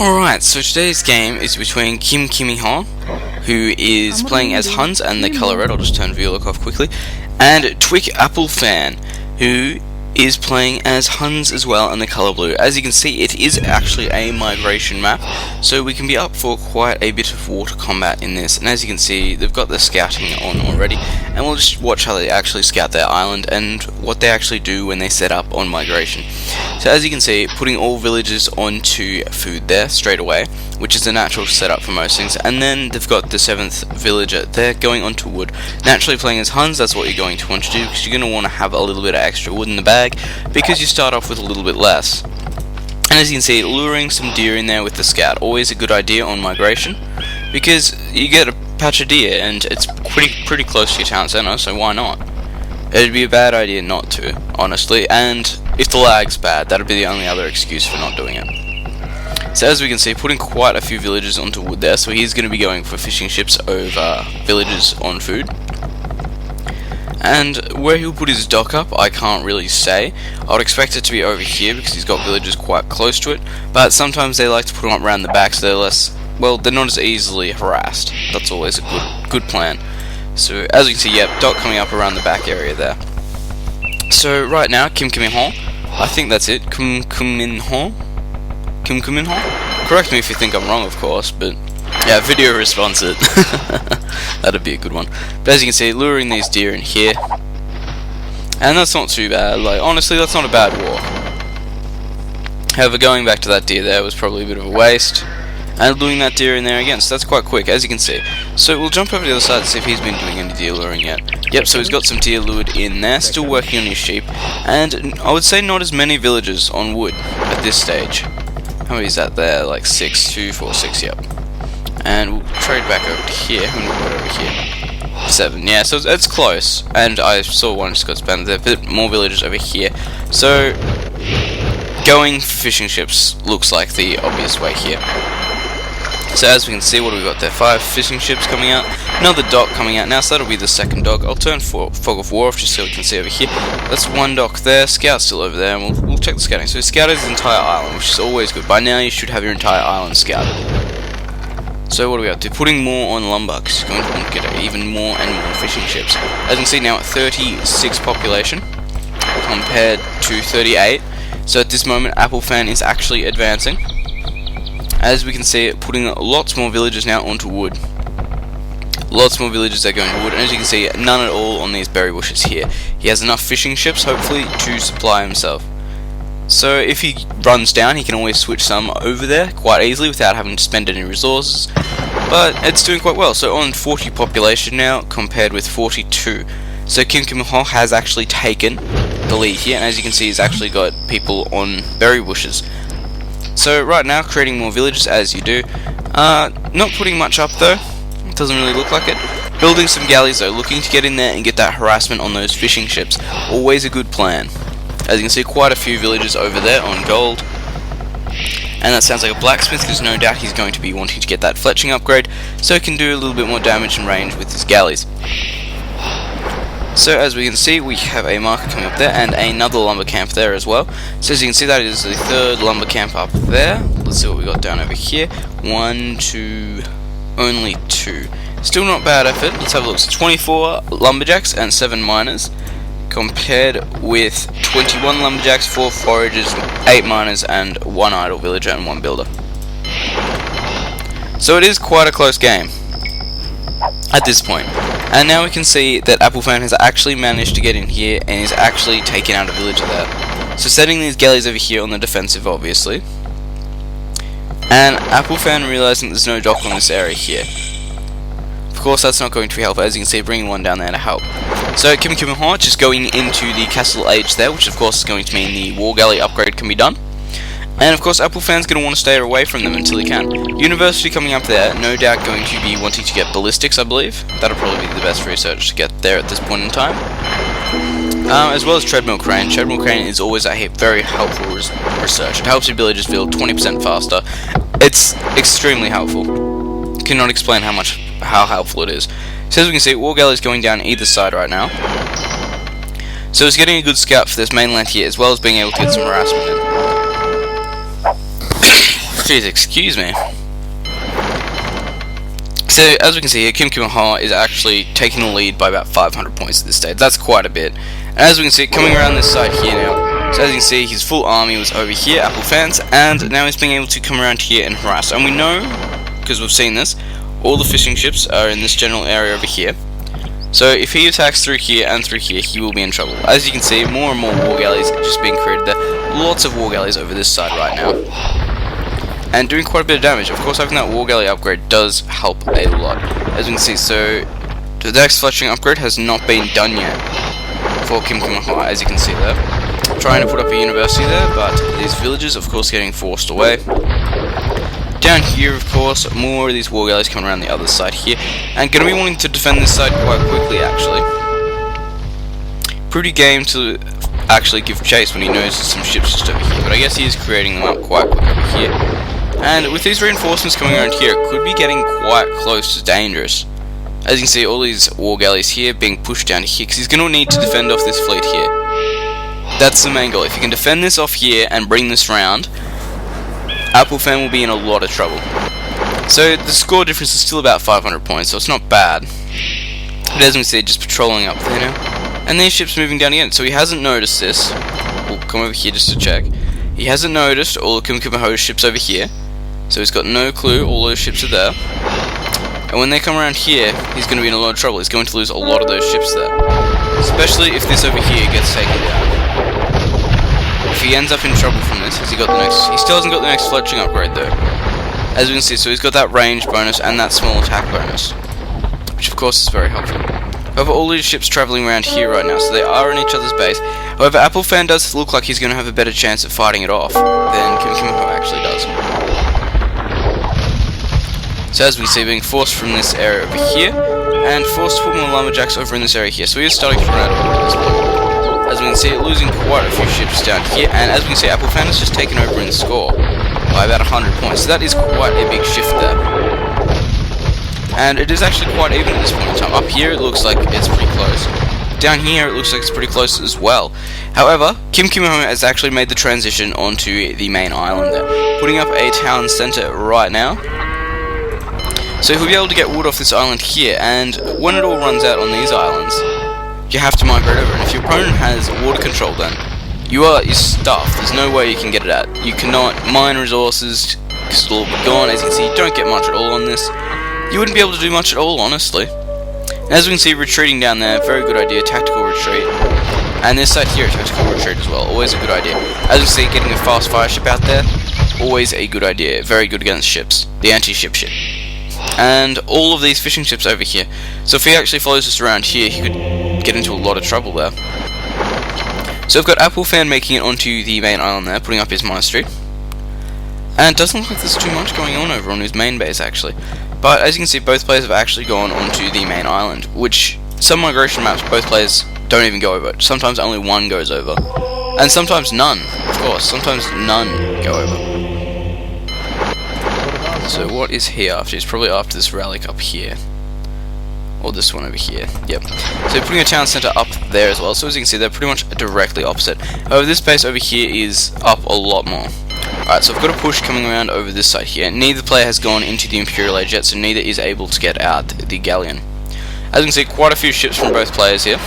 Alright, so today's game is between Kmkminho, who is playing as Huns and the colour red. I'll just turn view look off quickly, and Twick Apple Fan, who is playing as Huns as well and the colour blue. As you can see, it is actually a migration map, so we can be up for quite a bit of water combat in this. And as you can see, they've got the scouting on already, and we'll just watch how they actually scout their island and what they actually do when they set up on migration. So as you can see, putting all villagers onto food there straight away, which is the natural setup for most things, and then they've got the 7th villager there going onto wood. Naturally, playing as Huns, that's what you're going to want to do, because you're going to want to have a little bit of extra wood in the bag, because you start off with a little bit less. And as you can see, luring some deer in there with the scout, always a good idea on migration, because you get a patch of deer and it's pretty close to your town center, so why not? It'd be a bad idea not to, honestly, and if the lag's bad, that'd be the only other excuse for not doing it. So as we can see, putting quite a few villagers onto wood there, so he's going to be going for fishing ships over villagers on food. And where he'll put his dock up, I can't really say. I would expect it to be over here because he's got villagers quite close to it, but sometimes they like to put them up around the back so they're less, well, they're not as easily harassed. That's always a good plan. So as you can see, yep, dock coming up around the back area there. So right now, Kmkminho, I think that's it, Kmkminho? Correct me if you think I'm wrong, of course, but yeah, video response it. That'd be a good one. But as you can see, luring these deer in here, and that's not too bad. Like, honestly, that's not a bad walk. However, going back to that deer there was probably a bit of a waste, and luring that deer in there again, so that's quite quick, as you can see. So we'll jump over to the other side to see if he's been doing any deer luring yet. Yep, so he's got some deer lured in there, still working on his sheep, and I would say not as many villagers on wood at this stage. How many is that there? Like 6, 2, 4, 6, yep. And we'll trade back over to here. How many we got over here? 7, yeah, so it's close. And I saw one just got spanned. There are a bit more villagers over here. So, going for fishing ships looks like the obvious way here. So as we can see, what do we got there? 5 fishing ships coming out. Another dock coming out now, so that'll be the second dock. I'll turn Fog of War off just so we can see over here. That's one dock there. Scout's still over there, and we'll check the scouting. So scouted his entire island, which is always good. By now you should have your entire island scouted. So what do we have to do? Putting more on lumber, because you're going to want to get even more and more fishing ships. As you can see now at 36 population, compared to 38. So at this moment, Apple Fan is actually advancing. As we can see, putting lots more villagers now onto wood. Lots more villagers are going to wood, and as you can see, none at all on these berry bushes here. He has enough fishing ships, hopefully, to supply himself. So if he runs down, he can always switch some over there quite easily without having to spend any resources. But it's doing quite well. So on 40 population now, compared with 42. So Kmkminho has actually taken the lead here, and as you can see, he's actually got people on berry bushes. So right now, creating more villages as you do. Not putting much up though. It doesn't really look like it. Building some galleys though, looking to get in there and get that harassment on those fishing ships. Always a good plan. As you can see, quite a few villagers over there on gold. And that sounds like a blacksmith, because no doubt he's going to be wanting to get that fletching upgrade, so he can do a little bit more damage and range with his galleys. So as we can see, we have a marker coming up there, and another lumber camp there as well. So as you can see, that is the 3rd lumber camp up there. Let's see what we got down over here. 1, 2, only 2. Still not bad effort. Let's have a look. So 24 lumberjacks and 7 miners, compared with 21 lumberjacks, 4 foragers, 8 miners, and 1 idle villager and 1 builder. So it is quite a close game at this point. And now we can see that Apple Fan has actually managed to get in here and is actually taking out a villager there. So setting these galleys over here on the defensive, obviously. And Apple Fan realizing there's no dock on this area here. Of course, that's not going to be helpful, as you can see, bringing one down there to help. So Kmkminho just going into the castle age there, which of course is going to mean the war galley upgrade can be done. And of course, Apple Fan's going to want to stay away from them until he can. University coming up there, no doubt going to be wanting to get ballistics, I believe. That'll probably be the best research to get there at this point in time. As well as treadmill crane. Treadmill crane is always a very helpful research. It helps your villagers build 20% faster. It's extremely helpful. Cannot explain how helpful it is. So as we can see, war galley is going down either side right now. So it's getting a good scout for this mainland here, as well as being able to get some harassment in. Please excuse me. So, as we can see here, Kmkminho is actually taking the lead by about 500 points at this stage. That's quite a bit. And as we can see, coming around this side here now, so as you can see, his full army was over here, Apple fans, and now he's being able to come around here and harass. And we know, because we've seen this, all the fishing ships are in this general area over here. So if he attacks through here and through here, he will be in trouble. As you can see, more and more war galleys are just being created there. Lots of war galleys over this side right now. And doing quite a bit of damage. Of course, having that war galley upgrade does help a lot. As you can see, so the next fletching upgrade has not been done yet for Kmkminho, as you can see there. Trying to put up a university there, but these villages, of course, getting forced away. Down here, of course, more of these war galleys coming around the other side here, and going to be wanting to defend this side quite quickly, actually. Pretty game to actually give chase when he knows there's some ships just over here, but I guess he is creating them up quite quick over here. And with these reinforcements coming around here, it could be getting quite close to dangerous. As you can see, all these war galleys here being pushed down here, because he's going to need to defend off this fleet here. That's the main goal. If you can defend this off here and bring this round, Apple fan will be in a lot of trouble. So the score difference is still about 500 points, so it's not bad. But as we see, just patrolling up there now. And these ships moving down again, so he hasn't noticed this. We'll come over here just to check. He hasn't noticed all of Kmkminho's ships over here. So he's got no clue all those ships are there. And when they come around here, he's going to be in a lot of trouble. He's going to lose a lot of those ships there. Especially if this over here gets taken down. If he ends up in trouble from this, he still hasn't got the next fletching upgrade though. As we can see, so he's got that range bonus and that small attack bonus. Which of course is very helpful. However, all these ships travelling around here right now, so they are in each other's base. However, Apple fan does look like he's going to have a better chance of fighting it off than Kmkminho actually does. So as we see, being forced from this area over here, and forced to put more lumberjacks over in this area here. So he is starting to run out of wood at this point. As we can see, losing quite a few ships down here, and as we can see, Apple fan has just taken over in the score by about 100 points. So that is quite a big shift there. And it is actually quite even at this point in time. Up here it looks like it's pretty close. Down here it looks like it's pretty close as well. However, Kmkminho has actually made the transition onto the main island there, putting up a town centre right now. So he'll be able to get wood off this island here, and when it all runs out on these islands, you have to migrate over. And if your opponent has water control, then you're stuffed. There's no way you can get it at. You cannot mine resources because it'll all be gone. As you can see, you don't get much at all on this. You wouldn't be able to do much at all, honestly. And as we can see, retreating down there, very good idea, tactical retreat. And this side here, tactical retreat as well, always a good idea. As you can see, getting a fast fire ship out there, always a good idea, very good against ships, the anti-ship ship. And all of these fishing ships over here. So if he actually follows us around here, he could get into a lot of trouble there. So we've got Apple fan making it onto the main island there, putting up his monastery. And it doesn't look like there's too much going on over on his main base actually. But as you can see, both players have actually gone onto the main island, which some migration maps both players don't even go over. Sometimes only one goes over. And sometimes none, of course. Sometimes none go over. So what is he after? He's probably after this relic up here. Or this one over here. Yep. So putting a town centre up there as well. So as you can see, they're pretty much directly opposite. However, this base over here is up a lot more. Alright, so I've got a push coming around over this side here. Neither player has gone into the Imperial Age yet, so neither is able to get out the galleon. As you can see, quite a few ships from both players here.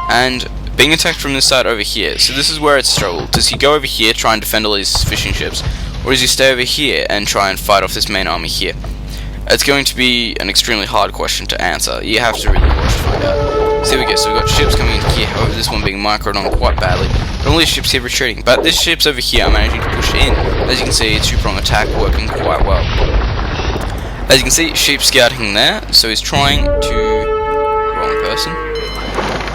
And being attacked from this side over here. So this is where it's struggled. Does he go over here, try and defend all these fishing ships? Or does he stay over here and try and fight off this main army here? It's going to be an extremely hard question to answer. You have to really watch to find out. So here we go, so we've got ships coming in here, however this one being microed on quite badly. But all these ships here retreating, but this ship's over here are managing to push in. As you can see, two-prong attack working quite well. As you can see, sheep scouting there, so he's trying to... wrong person.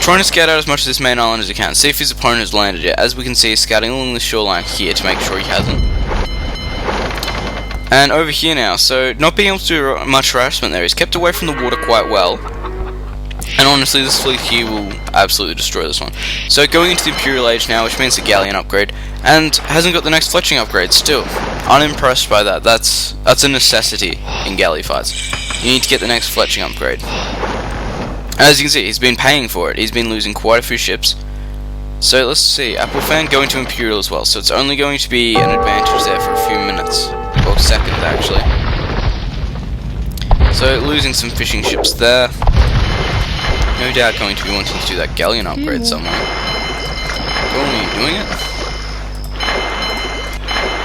Trying to scout out as much of this main island as he can, see if his opponent has landed yet. As we can see, he's scouting along the shoreline here to make sure he hasn't. And over here now, so not being able to do much harassment there. He's kept away from the water quite well. And honestly, this fleet here will absolutely destroy this one. So going into the Imperial Age now, which means a galleon upgrade, and hasn't got the next fletching upgrade still. Unimpressed by that. That's a necessity in galley fights. You need to get the next fletching upgrade. As you can see, he's been paying for it. He's been losing quite a few ships. So let's see, Apple Fan going to Imperial as well, so it's only going to be an advantage there for a few minutes, or seconds actually. So losing some fishing ships there. No doubt going to be wanting to do that galleon upgrade somewhere. Cool, are you doing it?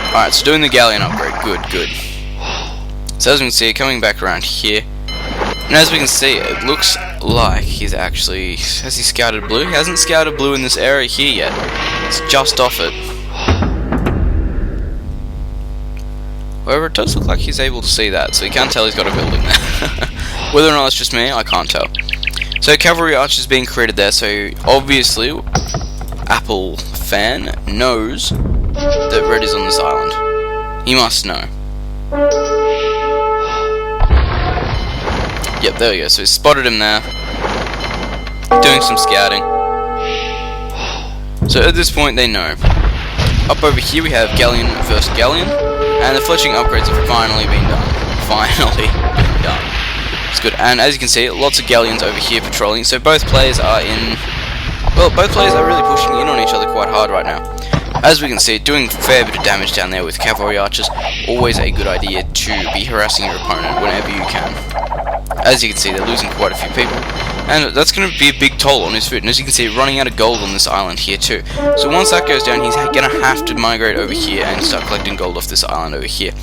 Alright, so doing the galleon upgrade, good. So as we can see, coming back around here, and as we can see, it looks like he's actually... Has he scouted blue? He hasn't scouted blue in this area here yet. It's just off it. However, it does look like he's able to see that, so he can't tell he's got a building there. Whether or not it's just me, I can't tell. So cavalry archers being created there, so obviously Apple Fan knows that red is on this island. He must know. Yep, there we go. So he spotted him there, doing some scouting. So at this point, they know. Up over here, we have galleon versus galleon, and the fletching upgrades have finally been done. It's good. And as you can see, lots of galleons over here patrolling. So both players are in. Well, both players are really pushing in on each other quite hard right now. As we can see, doing a fair bit of damage down there with cavalry archers. Always a good idea to be harassing your opponent whenever you can. As you can see, they're losing quite a few people, and that's going to be a big toll on his food. And as you can see, running out of gold on this island here too. So once that goes down, he's going to have to migrate over here and start collecting gold off this island over here.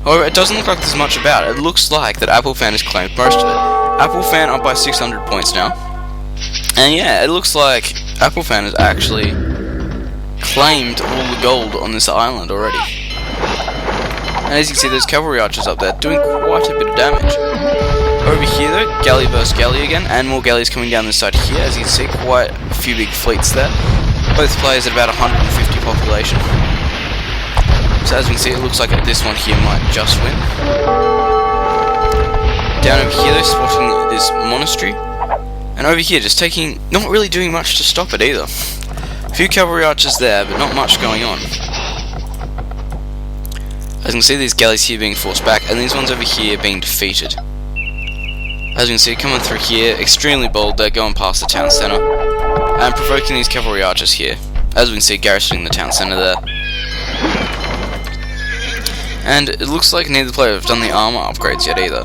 However, it doesn't look like there's much about it. It looks like that Apple Fan has claimed most of it. Apple Fan up by 600 points now. And yeah, it looks like Apple Fan has actually claimed all the gold on this island already. And as you can see, there's cavalry archers up there doing quite a bit of damage. Over here though, galley versus galley again, and more galleys coming down this side here. As you can see, quite a few big fleets there. Both players at about 150 population. So as we can see, it looks like this one here might just win. Down over here though, spotting this monastery. And over here, just taking, not really doing much to stop it either. A few cavalry archers there, but not much going on. As you can see, these galleys here being forced back, and these ones over here being defeated. As you can see, coming through here, extremely bold, they're going past the town centre, and provoking these cavalry archers here. As we can see, garrisoning the town centre there. And it looks like neither player have done the armour upgrades yet either.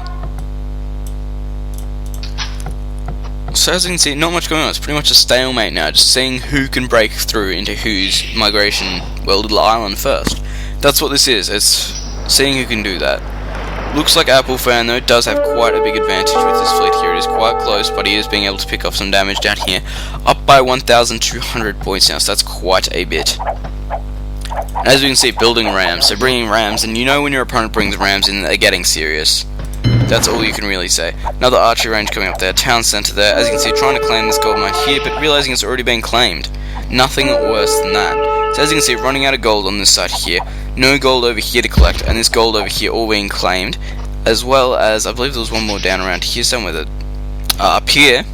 So as you can see, not much going on. It's pretty much a stalemate now, just seeing who can break through into whose migration, well, little island first. That's what this is, it's seeing who can do that. Looks like Apple Fan though does have quite a big advantage with this fleet here. It is quite close, but he is being able to pick off some damage down here. Up by 1,200 points now, so that's quite a bit. And as we can see, building rams, so bringing rams, and you know when your opponent brings rams in, they're getting serious. That's all you can really say. Another archery range coming up there, town centre there. As you can see, trying to claim this gold mine here, but realising it's already been claimed. Nothing worse than that. So as you can see, running out of gold on this side here. No gold over here to collect, and this gold over here all being claimed. As well as, I believe there was one more down around here somewhere that... up here,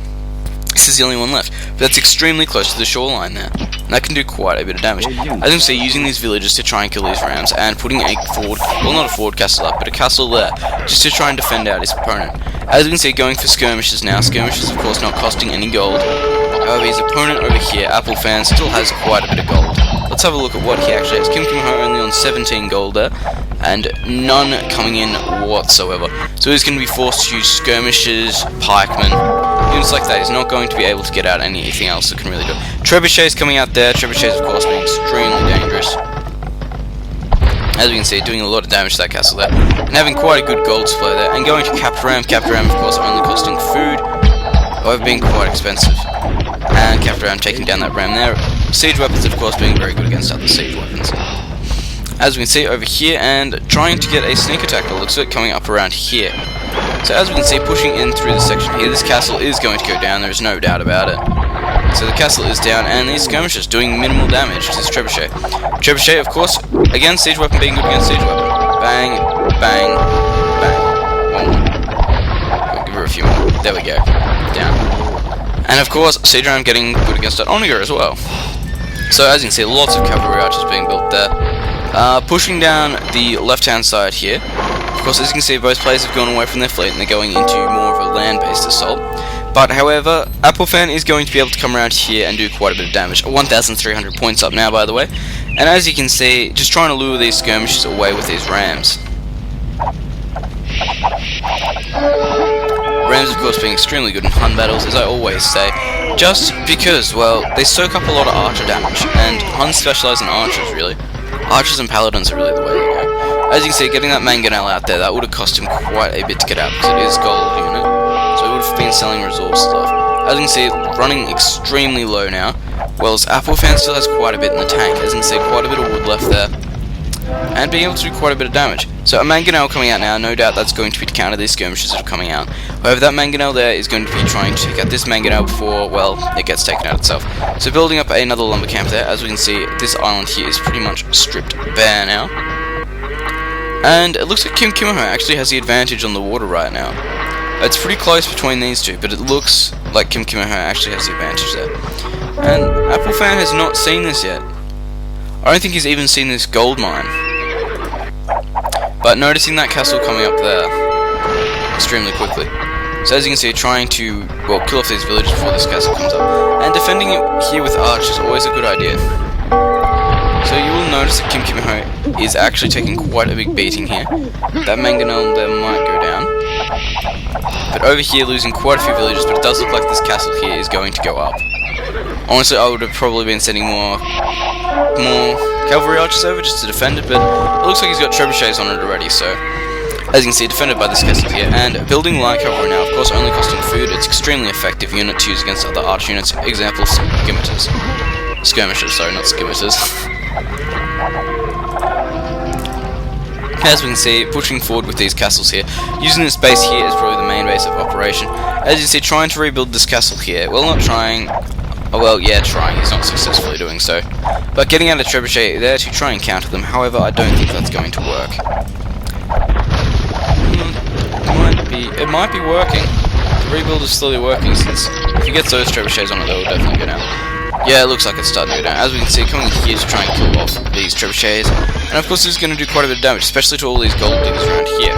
this is the only one left. But that's extremely close to the shoreline there. And that can do quite a bit of damage. As you can see, using these villagers to try and kill these rams, and putting a forward, well not a forward castle up, but a castle there, just to try and defend out his opponent. As you can see, going for skirmishes now. Skirmishes, of course, not costing any gold. However, his opponent over here, Apple Fan, still has quite a bit of gold. Let's have a look at what he actually has. Kmkminho only on 17 gold there, and none coming in whatsoever. So he's going to be forced to use skirmishes, pikemen, units like that. He's not going to be able to get out anything else that can really do it. Trebuchets coming out there. Trebuchets, of course, being extremely dangerous. As we can see, doing a lot of damage to that castle there, and having quite a good gold supply there. And going to Capture Ram. Capture Ram, of course, only costing food, however, being quite expensive. And Capture Ram taking down that ram there. Siege weapons, of course, being very good against other siege weapons. As we can see over here, and trying to get a sneak attack, it looks like, coming up around here. So as we can see, pushing in through this section here, this castle is going to go down, there's no doubt about it. So the castle is down, and these skirmishers doing minimal damage to this trebuchet. Trebuchet, of course, again, siege weapon being good against siege weapon. Bang, bang, bang. One more. We'll give her a few more. There we go. Down. And of course, siege ram getting good against that Onager as well. So as you can see, lots of cavalry archers being built there. Pushing down the left-hand side here. Of course, as you can see, both players have gone away from their fleet and they're going into more of a land-based assault. But however, Applefan is going to be able to come around here and do quite a bit of damage. 1,300 points up now, by the way. And as you can see, just trying to lure these skirmishes away with these rams. Rams, of course, being extremely good in Hun battles, as I always say, just because, well, they soak up a lot of archer damage, and Huns specialise in archers, really. Archers and paladins are really the way to go. As you can see, getting that mangonel out there, that would have cost him quite a bit to get out, because it is gold unit, so he would have been selling resources off. As you can see, running extremely low now, whilst Applefan still has quite a bit in the tank. As you can see, quite a bit of wood left there, and being able to do quite a bit of damage. So a mangonel coming out now, no doubt that's going to be to counter these skirmishes that are coming out. However, that mangonel there is going to be trying to take out this mangonel before, well, it gets taken out itself. So building up another lumber camp there. As we can see, this island here is pretty much stripped bare now. And it looks like Kmkminho actually has the advantage on the water right now. It's pretty close between these two, but it looks like Kmkminho actually has the advantage there. And Applefan has not seen this yet. I don't think he's even seen this gold mine. But noticing that castle coming up there extremely quickly. So as you can see, trying to, well, kill off these villagers before this castle comes up. And defending it here with archers is always a good idea. So you will notice that Kmkminho is actually taking quite a big beating here. That mangonel there might go down. But over here losing quite a few villagers, but it does look like this castle here is going to go up. Honestly, I would have probably been sending more cavalry archers over just to defend it, but it looks like he's got trebuchets on it already, so as you can see, defended by this castle here. And building light cavalry now, of course, only costing food. It's extremely effective unit to use against other archer units. Example, skirmishers, sorry, not skimiters. As we can see, pushing forward with these castles here. Using this base here is probably the main base of operation. As you can see, trying to rebuild this castle here. Well, not trying. Oh, well, yeah, trying. He's not successfully doing so. But getting out a trebuchet there to try and counter them. However, I don't think that's going to work. It might be working. The rebuild is slowly working, since if he gets those trebuchets on it, they will definitely go down. Yeah, it looks like it's starting to go down. As we can see, coming here to try and kill off these trebuchets. And of course, this is going to do quite a bit of damage, especially to all these gold diggers around here.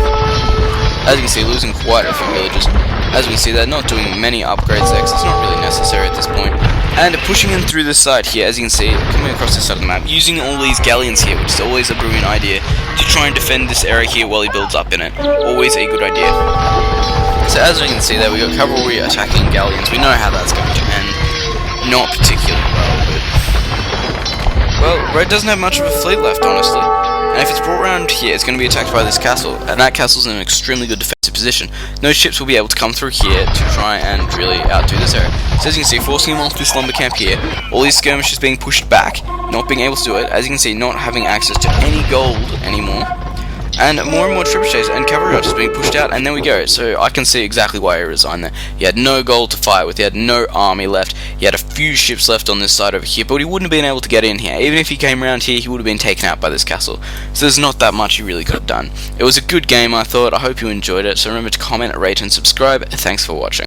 As you can see, losing quite a few villagers. As we can see, they're not doing many upgrades there, because it's not really necessary at this point. And pushing in through this side here, as you can see, coming across this side of the map, using all these galleons here, which is always a brilliant idea, to try and defend this area here while he builds up in it. Always a good idea. So as we can see there, we got cavalry attacking galleons. We know how that's going to end. Not particularly well, but... well, Red doesn't have much of a fleet left, honestly. And if it's brought around here, it's going to be attacked by this castle, and that castle's in an extremely good defensive position. No ships will be able to come through here to try and really outdo this area. So as you can see, forcing him onto this lumber camp here, all these skirmishes being pushed back, not being able to do it, as you can see, not having access to any gold anymore, and more trebuchets and cavalry archers being pushed out, and there we go. So I can see exactly why he resigned there. He had no gold to fight with, he had no army left, he had a few ships left on this side over here, but he wouldn't have been able to get in here. Even if he came around here, he would have been taken out by this castle. So there's not that much he really could have done. It was a good game, I thought. I hope you enjoyed it. So remember to comment, rate, and subscribe. Thanks for watching.